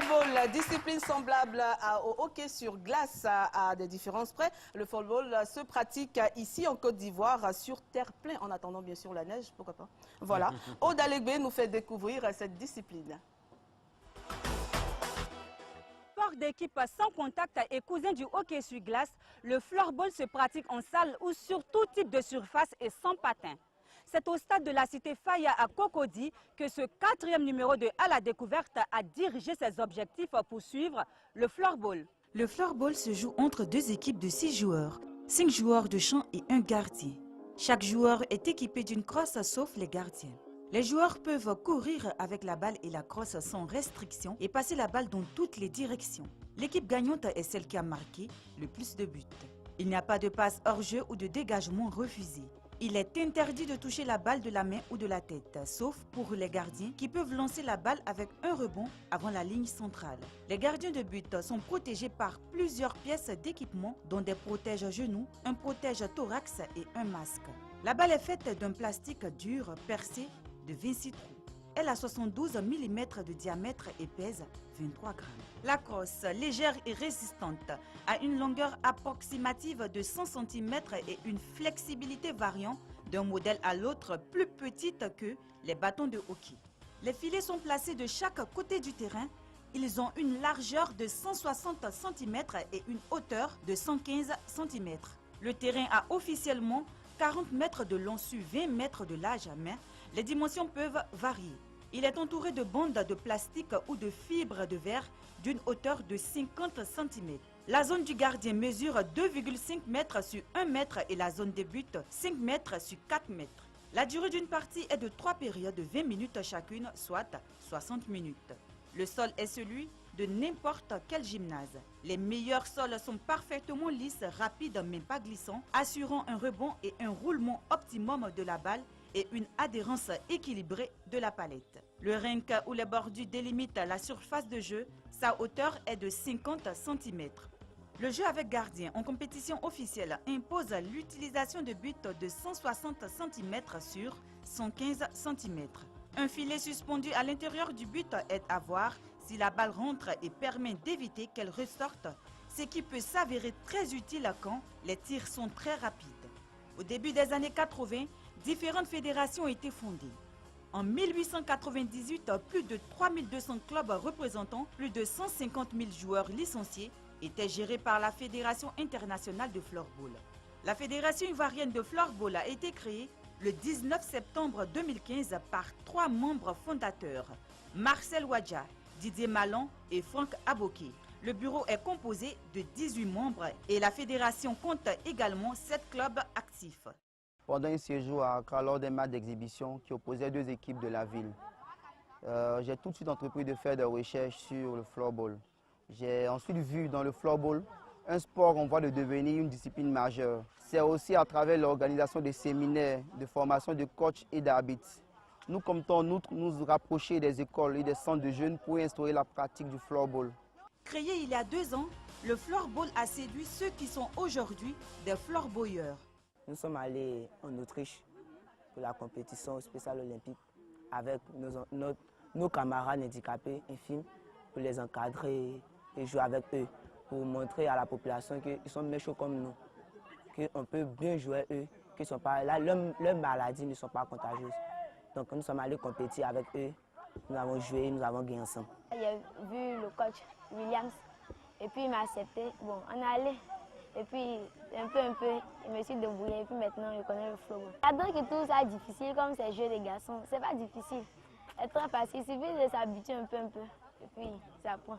floorball, discipline semblable au hockey sur glace à des différences près. Le floorball se pratique ici en Côte d'Ivoire sur terre pleine, en attendant bien sûr la neige, pourquoi pas. Voilà, Aude Alegbe nous fait découvrir cette discipline. Sport d'équipe sans contact et cousin du hockey sur glace, le floorball se pratique en salle ou sur tout type de surface et sans patin. C'est au stade de la cité Faya à Cocody que ce 4e numéro de À la découverte a dirigé ses objectifs pour suivre le floorball. Le floorball se joue entre 2 équipes de 6 joueurs, 5 joueurs de champ et 1 gardien. Chaque joueur est équipé d'une crosse sauf les gardiens. Les joueurs peuvent courir avec la balle et la crosse sans restriction et passer la balle dans toutes les directions. L'équipe gagnante est celle qui a marqué le plus de buts. Il n'y a pas de passe hors jeu ou de dégagement refusé. Il est interdit de toucher la balle de la main ou de la tête, sauf pour les gardiens qui peuvent lancer la balle avec un rebond avant la ligne centrale. Les gardiens de but sont protégés par plusieurs pièces d'équipement, dont des protège-genoux, un protège-thorax et un masque. La balle est faite d'un plastique dur percé de 26 trous. Elle a 72 mm de diamètre et pèse 23 grammes. La crosse, légère et résistante, a une longueur approximative de 100 cm et une flexibilité variant d'un modèle à l'autre plus petite que les bâtons de hockey. Les filets sont placés de chaque côté du terrain. Ils ont une largeur de 160 cm et une hauteur de 115 cm. Le terrain a officiellement 40 mètres de long sur 20 mètres de large, mais les dimensions peuvent varier. Il est entouré de bandes de plastique ou de fibres de verre d'une hauteur de 50 cm. La zone du gardien mesure 2,5 mètres sur 1 mètre et la zone des buts 5 mètres sur 4 mètres. La durée d'une partie est de 3 périodes de 20 minutes chacune, soit 60 minutes. Le sol est celui de n'importe quel gymnase. Les meilleurs sols sont parfaitement lisses, rapides mais pas glissants, assurant un rebond et un roulement optimum de la balle et une adhérence équilibrée de la palette. Le rink où les bordures délimitent la surface de jeu, sa hauteur est de 50 cm. Le jeu avec gardien en compétition officielle impose l'utilisation de buts de 160 cm sur 115 cm. Un filet suspendu à l'intérieur du but est à voir si la balle rentre et permet d'éviter qu'elle ressorte, ce qui peut s'avérer très utile quand les tirs sont très rapides. Au début des années 80, différentes fédérations ont été fondées. En 1898, plus de 3200 clubs représentant plus de 150 000 joueurs licenciés étaient gérés par la Fédération internationale de floorball. La Fédération ivoirienne de floorball a été créée le 19 septembre 2015 par 3 membres fondateurs, Marcel Wadja, Didier Malan et Franck Aboké. Le bureau est composé de 18 membres et la fédération compte également 7 clubs actifs. Pendant un séjour à Accra, lors des matchs d'exhibition qui opposaient 2 équipes de la ville, j'ai tout de suite entrepris de faire des recherches sur le floorball. J'ai ensuite vu dans le floorball un sport en voie de devenir une discipline majeure. C'est aussi à travers l'organisation de séminaires, de formation de coachs et d'arbitres. Nous comptons nous rapprocher des écoles et des centres de jeunes pour instaurer la pratique du floorball. Créé il y a 2 ans, le floorball a séduit ceux qui sont aujourd'hui des floorballeurs. Nous sommes allés en Autriche pour la compétition spéciale olympique avec nos camarades handicapés infimes pour les encadrer et jouer avec eux, pour montrer à la population qu'ils sont méchants comme nous, qu'on peut bien jouer eux, qu'ils sont pas là, leurs maladies ne sont pas contagieuses. Donc nous sommes allés compétir avec eux, nous avons joué, nous avons gagné ensemble. J'ai vu le coach Williams et puis il m'a accepté. Bon, on est allé. Et puis, un peu, je me suis débrouillée et puis maintenant, je connais le floorball. J'adore que tout ça est difficile, comme ces jeux des garçons. C'est pas difficile, c'est très facile. Il suffit de s'habituer un peu. Et puis, ça apprend.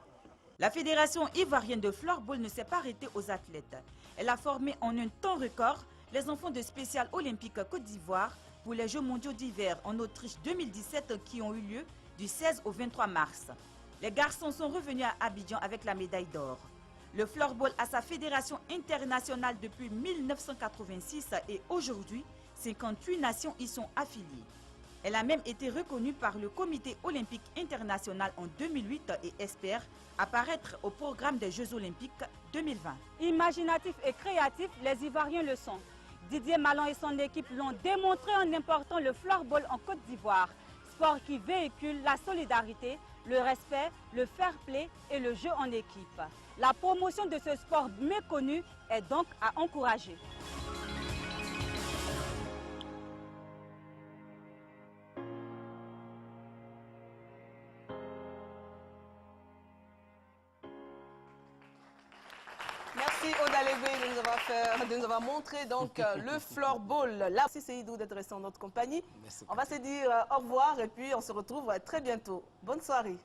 La Fédération ivoirienne de floorball ne s'est pas arrêtée aux athlètes. Elle a formé en un temps record les enfants de Spécial Olympique Côte d'Ivoire pour les Jeux mondiaux d'hiver en Autriche 2017 qui ont eu lieu du 16 au 23 mars. Les garçons sont revenus à Abidjan avec la médaille d'or. Le floorball a sa fédération internationale depuis 1986 et aujourd'hui, 58 nations y sont affiliées. Elle a même été reconnue par le Comité olympique international en 2008 et espère apparaître au programme des Jeux olympiques 2020. Imaginatifs et créatifs, les Ivoiriens le sont. Didier Malan et son équipe l'ont démontré en important le floorball en Côte d'Ivoire. Sport qui véhicule la solidarité, le respect, le fair play et le jeu en équipe. La promotion de ce sport méconnu est donc à encourager. Merci Oda Levé de nous avoir montré donc le floorball. Là, c'est Seydou d'être resté en notre compagnie. Merci. On va se dire au revoir et puis on se retrouve très bientôt. Bonne soirée.